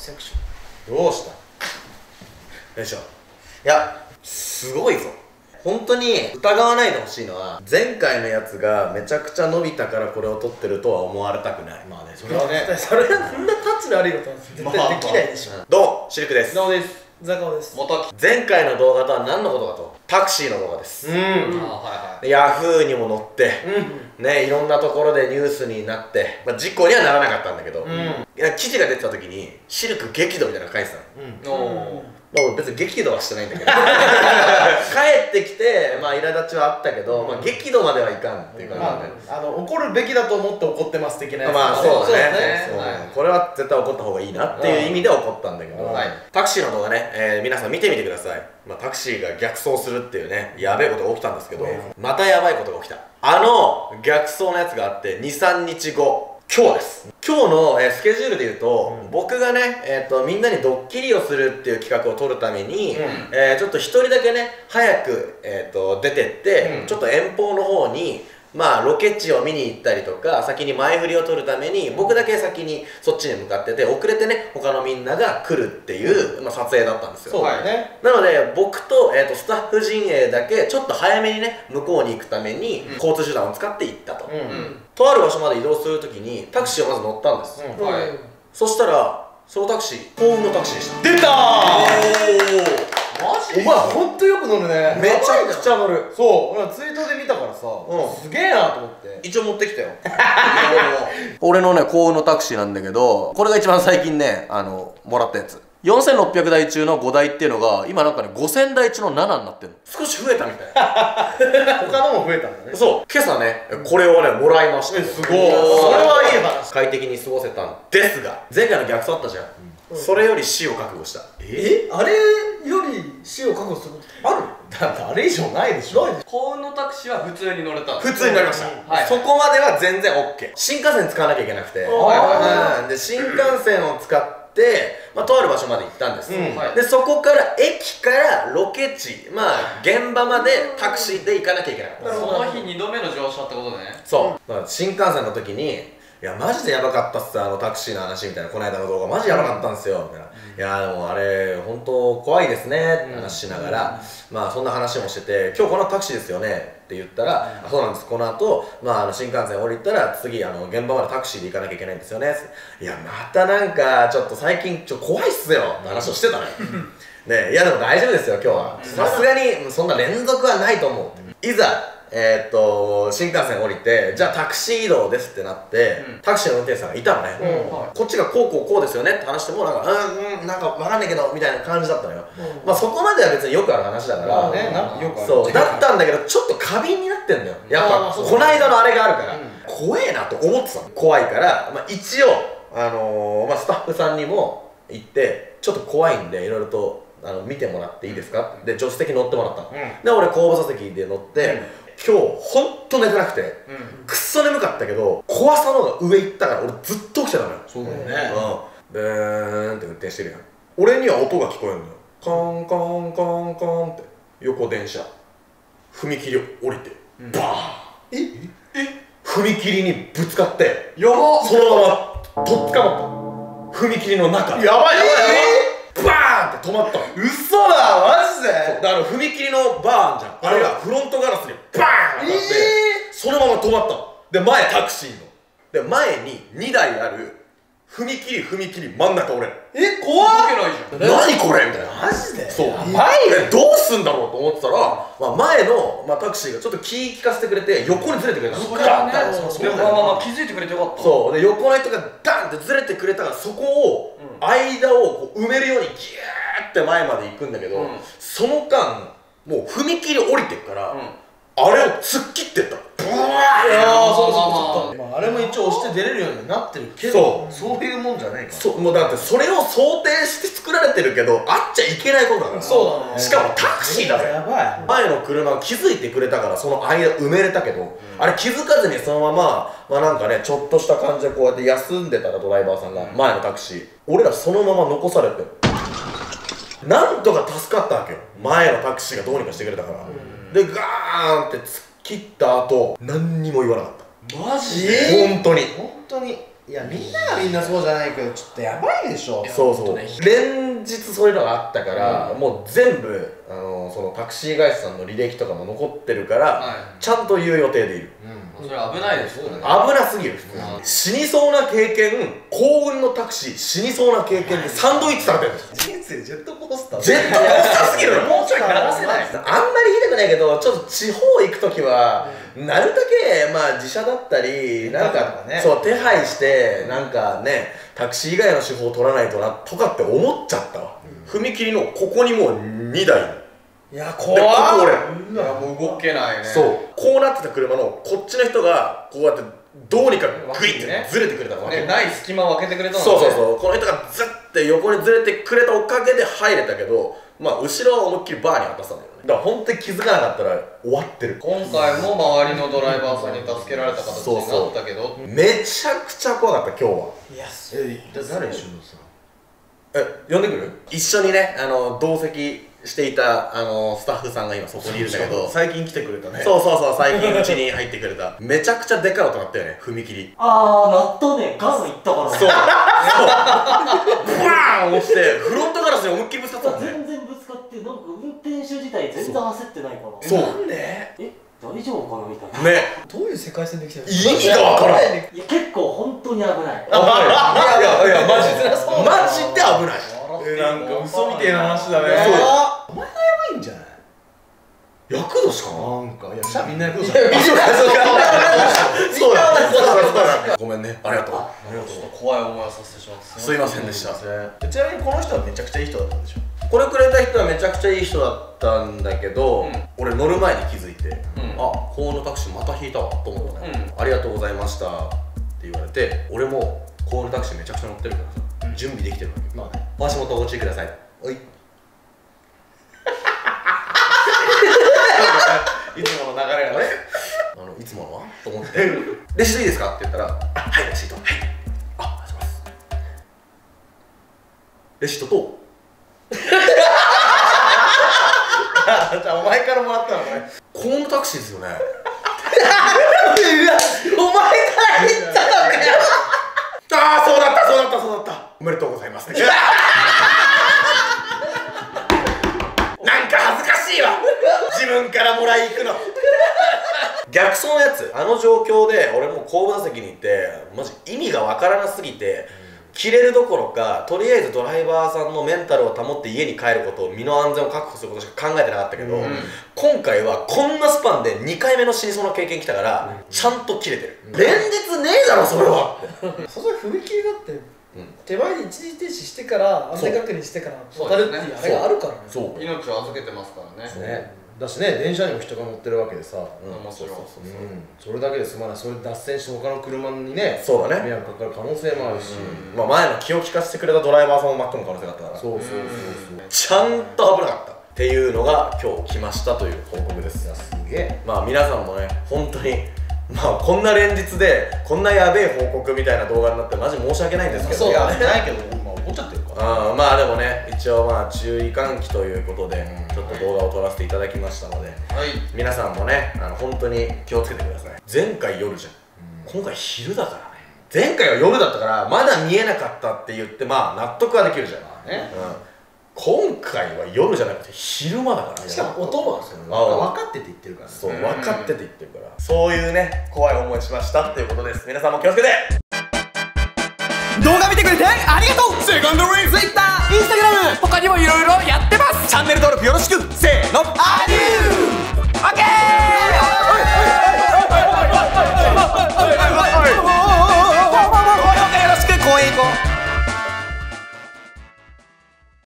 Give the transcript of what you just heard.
セクション。どうしたよいしょ。いや、すごいぞ。本当に疑わないでほしいのは、前回のやつがめちゃくちゃ伸びたからこれを取ってるとは思われたくない。まあね、それはね、それはそんなタッチの悪いことは絶対できないでしょ。どうも、シルクです。どうです。ザカオです。元木。前回の動画とは何のことかと、タクシーの動画です。ヤフーにも載って、ね、いろんなところでニュースになって、事故にはならなかったんだけど、記事が出てた時にシルク激怒みたいなの書いてたの。別に激怒はしてないんだけど帰ってきて、まあ苛立ちはあったけど、まあ激怒まではいかんっていう感じだね。怒るべきだと思って怒ってます的なやつ。まあそうだね。これは絶対怒った方がいいなっていう意味で怒ったんだけど、タクシーの動画ね、皆さん見てみてください。タクシーが逆走するっていうね、やべえことが起きたんですけど、またやばいことが起きた。逆走のやつがあって2、3日後、今日です。今日のスケジュールで言うと、僕がね、みんなにドッキリをするっていう企画を撮るために、ちょっと一人だけね、早く、出てって、ちょっと遠方の方に、まあロケ地を見に行ったりとか、先に前振りを取るために僕だけ先にそっちに向かってて、遅れてね他のみんなが来るっていう、撮影だったんですよ。そうだね。なので僕と、スタッフ陣営だけちょっと早めにね向こうに行くために交通手段を使って行ったと。とある場所まで移動するときにタクシーをまず乗ったんです。そしたらそのタクシー、幸運のタクシーでした。出たー。お前ほんとよく乗るね。めちゃくちゃ乗る。そう、俺ツイートで見たからさ、すげえなと思って。一応持ってきたよ。俺のね幸運のタクシーなんだけど、これが一番最近ねもらったやつ。4600台中の5台っていうのが今なんかね5000台中の7になってるの。少し増えたみたい。他のも増えたんだね。そう、今朝ねこれをねもらいました。すごい。それはいい話。快適に過ごせたんですが、前回の逆走あったじゃん。それより死を覚悟した。あれより死を覚悟することある？だってあれ以上ないでしょ。幸運のタクシーは普通に乗れた。普通に乗りました。そこまでは全然 OK。新幹線使わなきゃいけなくて、で新幹線を使ってとある場所まで行ったんです。でそこから駅からロケ地、現場までタクシーで行かなきゃいけなかった。その日2度目の乗車ってことね。そう、新幹線の時にいやマジでやばかったっす、タクシーの話みたいな、この間の動画マジやばかったんですよみたいな。いやでもあれ本当怖いですねって話しながら、そんな話もしてて、今日このタクシーですよねって言ったら、そうなんです、この後新幹線降りたら次現場までタクシーで行かなきゃいけないんですよね。いやまたなんかちょっと最近怖いっすよって話をしてたのよ。ね、いやでも大丈夫ですよ今日は。さすがにそんな連続はないと思う。いざ新幹線降りて、じゃあタクシー移動ですってなって、タクシーの運転手さんがいたのね。こっちがこうですよねって話しても、なんかなんかわかんないけどみたいな感じだったのよ。そこまでは別によくある話だから、そうだったんだけど、ちょっと過敏になってんだよやっぱ。この間のあれがあるから怖えなと思ってたの。怖いから一応スタッフさんにも言って、ちょっと怖いんでいろいろと見てもらっていいですかで助手席乗ってもらったの。で俺後部座席で乗って、今日ほんと寝てなくて、くっそ眠かったけど怖さの方が上行ったから俺ずっと起きてたのよ。そうだよね。ブーンって運転してるやん。俺には音が聞こえるのよ。カンカンカンカンって。横電車踏切降りてバーン。踏切にぶつかってそのままとっつかまった。踏切の中。やばいやばいやばい。バーンって止まったの。嘘だマジで。だから踏切のバーンじゃん、あれがフロントガラスにバーン当たって、そのまま止まったの。で前タクシーので前に2台ある踏切真ん中俺。怖っ。何これみたいな。マジで。そうどうすんだろうと思ってたら、前のタクシーがちょっと気利かせてくれて横にずれてくれたの。気づいてくれてよかった。そうで横の人がダンってずれてくれたから、そこを間を埋めるようにギューって前まで行くんだけど、その間もう踏切降りてっから、あれを突っ切ってった。ブワー。あれも一応押して出れるようになってるけど、そういうもんじゃないから。もうだってそれを想定して作られてるけど、あっちゃいけないことだから。そうだね。しかもタクシーだぜ。前の車が気づいてくれたからその間埋めれたけど、あれ気づかずにそのままなんかねちょっとした感じでこうやって休んでたらドライバーさんが前のタクシー、俺らそのまま残されて、なんとか助かったわけよ。前のタクシーがどうにかしてくれたから。でガーンって突っ切った後何にも言わなかった。マジ？本当にいやみんながみんなそうじゃないけどちょっとやばいでしょ。そうそう、連日そういうのがあったから、もう全部そのタクシー会社さんの履歴とかも残ってるから、ちゃんと言う予定でいる。それ危ないですよね。危なすぎる。死にそうな経験、幸運のタクシー、死にそうな経験でサンドイッチされてるんです。人生ジェットコースター。ジェットコースターすぎる。もうちょいやらせない。あんまり言いたくないけど、ちょっと地方行くときは、なるだけまあ自車だったり、なんかそう手配してなんかね、タクシー以外の手法を取らないとなとかって思っちゃったわ。踏切のここにもう2台。いや怖っ。ここ俺。いやもう動けないね。そう。こうなってた車のこっちの人がこうやってどうにかグイってずれてくれたわけ。ない隙間を空けてくれたのね。そうそうそう。この人がずって横にずれてくれたおかげで入れたけど、まあ後ろは思いっきりバーに当たってたんだよね。だから本当に気づかなかったら終わってる。今回も周りのドライバーさんに助けられた形になったけど、めちゃくちゃ怖かった今日は。いや誰一緒にさ。呼んでくる？一緒にね同席していたスタッフさんが今そこにいるんだけど、最近来てくれたね。そうそうそう、最近うちに入ってくれた。めちゃくちゃでかい音鳴ったよね、踏切。あー、鳴ったね。ガスいったからね。そうそうブワーン押してフロントガラスに思いっきりぶつかったもんね。全然ぶつかって、なんか運転手自体全然焦ってないから。そうなんで？大丈夫かなみたいな。ね、どういう世界線で来てるの？意味がわからん。いや、結構本当に危ない。いやマジでマジで危ない。なんか嘘みたいな話だね。お前がやばいんじゃない？厄年かな。なんかいやみんな厄年。そうだ。ごめんね、ありがとう。怖い思いをさせてしまって。すいませんでした。ちなみにこの人はめちゃくちゃいい人だったんでしょ？これくれた人はめちゃくちゃいい人だったんだけど、俺乗る前に気づいて、あ、幸運のタクシーまた引いたわと思ったね。ありがとうございましたって言われて、俺も幸運のタクシーめちゃくちゃ乗ってるからさ、準備できてるわけ。まあね。お足元ご注意ください。おい。いつもの流れがね、いつものはと思って、レシートいいですかって言ったら、はい、レシート、はい。あ、ありがとうございます。レシートと、じゃあお前からもらったのね。幸運のタクシーですよね。お前から言ったのかよ。ああ、そうだったそうだったそうだった。おめでとうございます。なんか恥ずかしいわ。自分からもらい行くの。逆走のやつ、あの状況で俺もう後部座席にいて、マジ意味がわからなすぎて、切れるどころか、とりあえずドライバーさんのメンタルを保って家に帰ることを、身の安全を確保することしか考えてなかったけど、今回はこんなスパンで2回目の死にそうな経験来たから、ちゃんと切れてる。連日ねえだろそれは。それ踏切だって手前で一時停止してから安全確認してから渡るっていうあれがあるからね。そう。命を預けてますからね。ね。だしね、電車にも人が乗ってるわけでさ、もちろんそれだけで済まない。それ脱線して他の車にね、そうだね、迷惑かかる可能性もあるし、まあ前の気を利かせてくれたドライバーさんも巻き込む可能性があったから、そうちゃんと危なかったっていうのが今日来ましたという報告です。すげえ。まあ皆さんもね、本当にまあこんな連日でこんなやべえ報告みたいな動画になってマジ申し訳ないんですけど、そうだね、ないけど怒っちゃってるから。まあでもね、一応まあ注意喚起ということでちょっと動画を撮らせていただきましたので、皆さんもね、本当に気をつけてください。前回夜じゃん、今回昼だからね。前回は夜だったからまだ見えなかったって言ってまあ納得はできるじゃん、今回は夜じゃなくて昼間だからね。しかも音も分かってて言ってるからね。そう、分かってて言ってるから、そういうね怖い思いしましたっていうことです。皆さんも気をつけて。動画見てくれてありがとう。セカンドレイン Twitter、Instagram 他にもいろいろやってます。チャンネル登録よろしく。せーの、